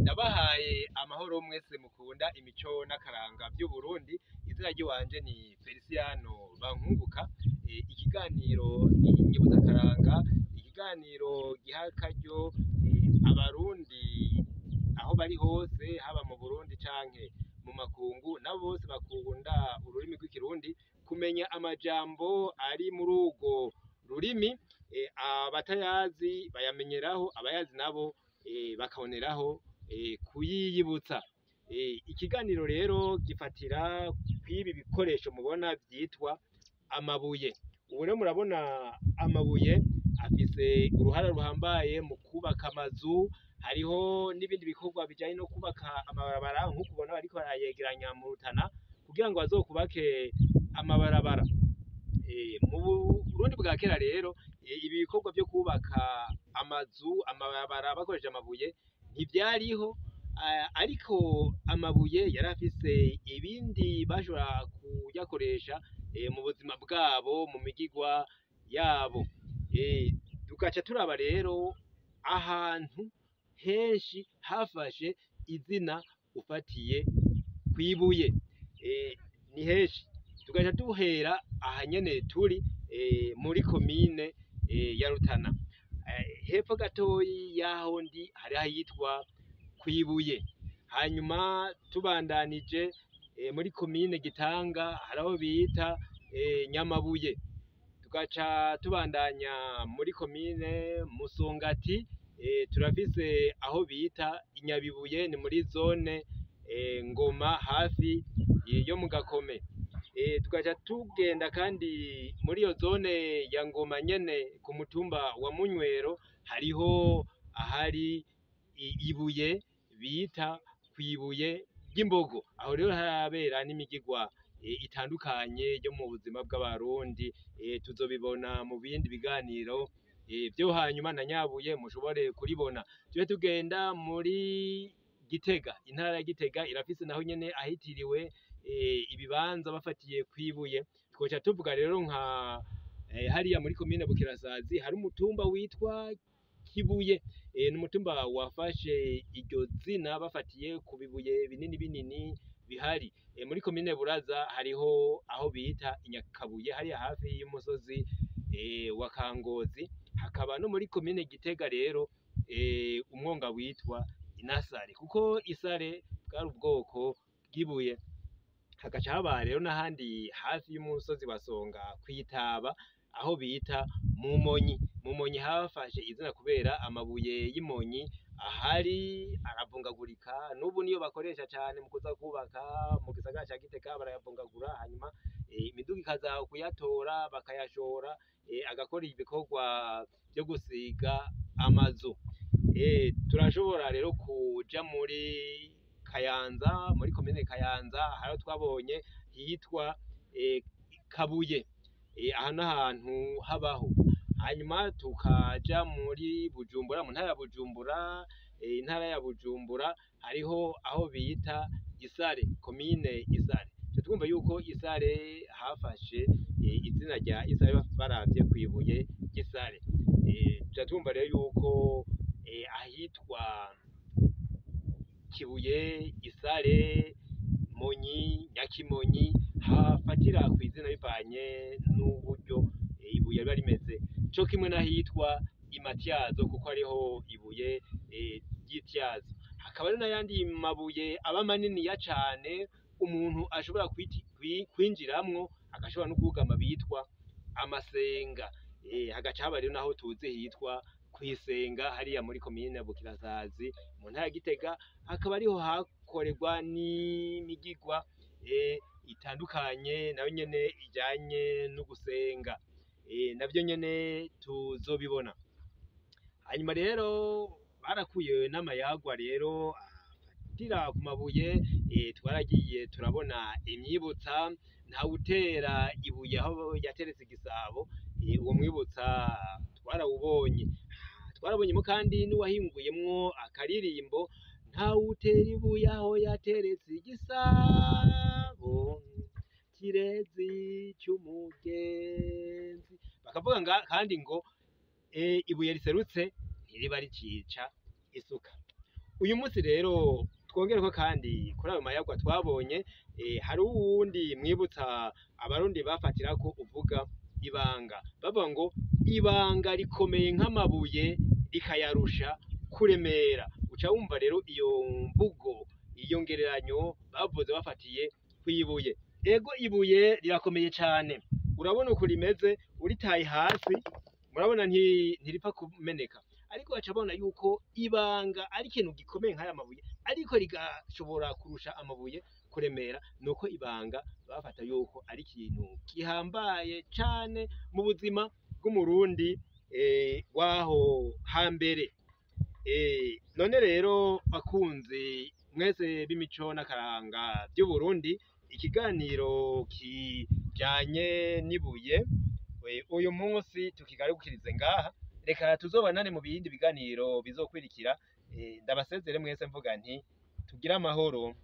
Ndabahaye amahoro mwese mukunda imico n'akaranga vy'Uburundi. Izina ry'iwanje ni Feliciano Bankunguka. Ikiganiro ni Nyibuzakaranga, ikiganiro giha akaryo abarundi aho bari hose, haba mu Burundi canke mu makungu, nabo bose bakunda ururimi rw'ikirundi, kumenya amajambo ari muri urwo rurimi. Abatayazi bayamenyeraho, abayazi nabo bakaboneraho kuyiyibutsa. Ikiganiro rero gifatira kw'ibi bikoresho mubona vyitwa amabuye. Ubu rero murabona amabuye afise uruhara ruhambaye mu kubaka amazu. Hariho n'ibindi bikorwa bijanye no kubaka amabarabara, nk'uko ubona bariko barayegeranya mu Rutana kugira ngo bazokubake amabarabara. Mu Burundi bwa kera rero ibi bikorwa vyo kubaka amazu, amabarabara bakoresheje amabuye ntivyariho, ariko amabuye yari afise ibindi bashobora kuyakoresha mu buzima bwabo, mu migigwa yabo. Tugaca turaba rero ahantu henshi hafashe izina ufatiye kw'ibuye, ni henshi. Tugaca duhera aha nyene turi muri komine ya Rutana. Hepfo gatoyi yaho ndi hariho ahitwa kw'ibuye. Hanyuma tubandanije muri komine Gitanga hari aho bita Nyamabuye. Tugaca tubandanya muri komine Musongati, turafise aho bita Inyabibuye, ni muri zone Ngoma hafi yo mu Gakome. Tugaca tugenda kandi muri iyo zone ya Ngoma nyene ku mutumba wa Munywero, hariho ahari ibuye bita kw'ibuye ry'Imbogo. Aho rero harabera n'imigigwa itandukanye yo mu buzima bw'abarundi. Tuzobibona mu bindi biganiro vyo hanyuma na Nyabuye mushobore kuribona. Tuje tugenda muri Gitega. Intara ya Gitega irafise naho nyene ahitiriwe ibibanza bafatiye kw'ibuye. Twoca tuvuga rero nka hariya muri komine Bukirasazi hari umutumba witwa Kibuye. Ni umutumba wafashe iryo zina bafatiye ku bibuye binini binini bihari. Muri komine Buraza hariho aho bita Inyakabuye, hariya hafi y'umusozi wa Kangozi. Hakaba no muri komine Gitega rero umwonga witwa Inasare, kuko isare bwari ubwoko bw'ibuye. Hagaca haba rero n'ahandi hafi y'umusozi wa Songa kw'Itaba aho bita Mumonyi. Mumonyi hafashe izina kubera amabuye y'Imonyi ahari aravungagurika. N'ubu niyo bakoresha cane mu kuza kubaka mu gisagara ca Gitega, barayavungagura hanyuma imiduga ikaza kuyatora bakayashora, agakora ibikorwa vyo gusiga amazu. Turashobora rero kuja muri Kayanza, muri komine Kayanza hariho twabonye hitwa Kabuye. Aha n'ahantu habaho. Hanyuma tukaja muri Bujumbura, mu ntara ya Bujumbura. Intara ya Bujumbura hariho aho bita Isare, komine Isare. Twumva yuko Isare hafashe izina rya Isare baravye kw'ibuye ry'Isare. Twumva rero yuko ahitwa Kibuye, Isare, Monyi, Nyakimonyi hafatira kw'izina bivanye n'uburyo ibuye riba rimeze. Co kimwe n'ahitwa Imatyazo, kuko hariho ibuye ry'ityazo. Hakaba rero n'ayandi mabuye aba maniniya cane umuntu ashobora kwinjiramwo agashobora no kwugama bitwa amasenga. Hagaca haba rero naho tuzi hitwa kw'isenga hariya muri komine Bukirasazi mu ntara ya Gitega. Hakaba ariho hakorerwa n'imigigwa itandukanye nayo nyene ijanye no gusenga. Navyo nyene tuzobibona. Hanyuma rero barakuye n'amayagwa rero afatira ku mabuye. Twaragiye turabona imyibutsa, ntawutera ibuye aho yateretse igisabo. Uwo mwibutsa twarawubonye. Twarabonyemo kandi n'uwahinguyemwo akaririmbo, ntawutera ibuye aho yateretse igisabo, kirezi c'umugenzi. Bakavuga kandi ngo ibuye riserutse ntiriba rikica isuka. uyu munsi rero twongereko kandi kuri ayo mayagwa twabonye, hari uwundi mwibutsa abarundi bafatirako uvuga ibanga, bavuga ngo ibanga rikomeye nk'amabuye rikayarusha kuremera. Uca wumva rero iyo mvugo, iyo ngereranyo bavuze bafatiye kw'ibuye. Ego ibuye rirakomeye cane, urabona uko rimeze uritaye hasi, murabona ntiripfa kumeneka, ariko baca babona yuko ibanga ari ikintu gikomeye nk'aya mabuye, ariko rigashobora kurusha amabuye kuremera. Nuko ibanga bafata yuko ari ikintu gihambaye cane mu buzima bw'umurundi waho hambere. None rero bakunzi mwese b'imico n'akaranga vy'Uburundi, ikiganiro kijanye n'ibuye uyu munsi tukigarukirize ngaha, reka tuzobanane mu bindi biganiro bizokurikira. Ndabasezere mwese mvuga nti tugire amahoro.